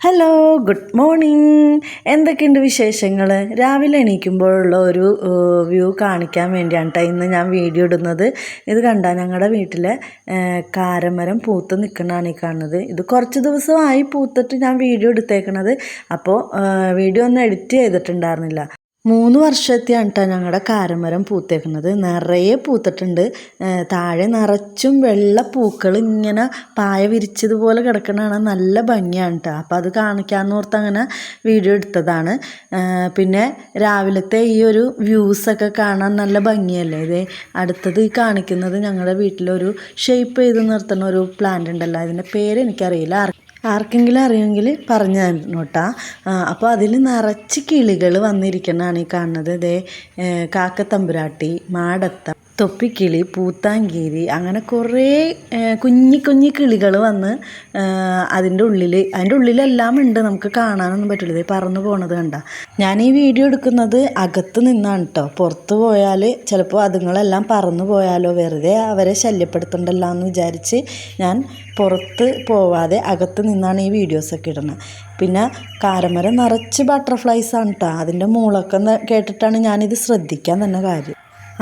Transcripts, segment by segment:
Hello, good morning. എന്തൊക്കെയുണ്ട് വിശേഷങ്ങൾ? രാവിലെ എണീക്കുമ്പോഴുള്ള ഒരു വ്യൂ കാണിക്കാൻ വേണ്ടിയാണ് കേട്ടോ ഇന്ന് ഞാൻ വീഡിയോ ഇടുന്നത്. ഇത് കണ്ടാൽ ഞങ്ങളുടെ വീട്ടിലെ കാരമരം പൂത്ത് നിൽക്കുന്നതാണ് ഈ കാണുന്നത്. ഇത് കുറച്ച് ദിവസമായി പൂത്തിട്ട് ഞാൻ വീഡിയോ എടുത്തേക്കണത്. അപ്പോൾ വീഡിയോ ഒന്നും എഡിറ്റ് ചെയ്തിട്ടുണ്ടായിരുന്നില്ല. 3 വർഷത്തെയാണ് കേട്ടോ ഞങ്ങളുടെ കാരമരം പൂത്തേക്കുന്നത്. നിറയെ പൂത്തിട്ടുണ്ട്. താഴെ നിറച്ചും വെള്ള പൂക്കൾ ഇങ്ങനെ പായ വിരിച്ചതുപോലെ കിടക്കണതാണ്. നല്ല ഭംഗിയാണ് കേട്ടോ. അപ്പോൾ അത് കാണിക്കാമെന്ന് ഓർത്ത് അങ്ങനെ വീഡിയോ എടുത്തതാണ്. പിന്നെ രാവിലത്തെ ഈ ഒരു വ്യൂസൊക്കെ കാണാൻ നല്ല ഭംഗിയല്ലേ. ഇത് അടുത്തത് ഈ കാണിക്കുന്നത് ഞങ്ങളുടെ വീട്ടിലൊരു ഷേപ്പ് ചെയ്ത് നിർത്തുന്ന ഒരു പ്ലാന്റ് ഉണ്ടല്ലോ, അതിൻ്റെ പേര് എനിക്കറിയില്ല. ആർക്കെങ്കിലും അറിയുമെങ്കിൽ പറഞ്ഞു തരണം കേട്ടോ. അപ്പോൾ അതിൽ നിറച്ച് കിളികൾ വന്നിരിക്കുന്നതാണ് ഈ കാണുന്നത്. ഇതേ കാക്കത്തമ്പുരാട്ടി, മാടത്ത, തൊപ്പിക്കിളി, പൂത്താങ്കീരി, അങ്ങനെ കുറേ കുഞ്ഞി കിളികൾ വന്ന് അതിൻ്റെ ഉള്ളിലെല്ലാം ഉണ്ട്. നമുക്ക് കാണാനൊന്നും പറ്റില്ല. ഇത് പറന്ന് പോണത് കണ്ട. ഞാൻ ഈ വീഡിയോ എടുക്കുന്നത് അകത്ത് നിന്നാണ് കേട്ടോ. പുറത്ത് പോയാൽ ചിലപ്പോൾ അതുങ്ങളെല്ലാം പറന്നു പോയാലോ, വെറുതെ അവരെ ശല്യപ്പെടുത്തണ്ടല്ലോ എന്ന് വിചാരിച്ച് ഞാൻ പുറത്ത് പോവാതെ അകത്ത് നിന്നാണ് ഈ വീഡിയോസൊക്കെ ഇടുന്നത്. പിന്നെ കാരമരം നിറച്ച് ബട്ടർഫ്ലൈസാണ് കേട്ടോ. അതിൻ്റെ മൂളക്കം കേട്ടിട്ടാണ് ഞാനിത് ശ്രദ്ധിക്കാൻ തന്നെ കാര്യം.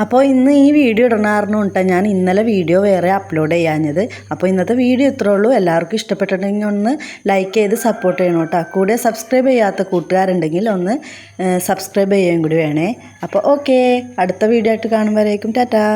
അപ്പോൾ ഇന്ന് ഈ വീഡിയോ ഇടണമായിരുന്നു കേട്ടോ. ഞാൻ ഇന്നലെ വീഡിയോ വേറെ അപ്ലോഡ് ചെയ്യാഞ്ഞത്. അപ്പോൾ ഇന്നത്തെ വീഡിയോ ഇത്രേ ഉള്ളൂ. എല്ലാവർക്കും ഇഷ്ടപ്പെട്ടിട്ടുണ്ടെങ്കിൽ ഒന്ന് ലൈക്ക് ചെയ്ത് സപ്പോർട്ട് ചെയ്യണം കേട്ടോ. കൂടെ സബ്സ്ക്രൈബ് ചെയ്യാത്ത കൂട്ടുകാരുണ്ടെങ്കിൽ ഒന്ന് സബ്സ്ക്രൈബ് ചെയ്യുകയും കൂടി വേണേ. അപ്പോൾ ഓക്കെ, അടുത്ത വീഡിയോ ആയിട്ട് കാണുമ്പോഴേക്കും ടാറ്റാ.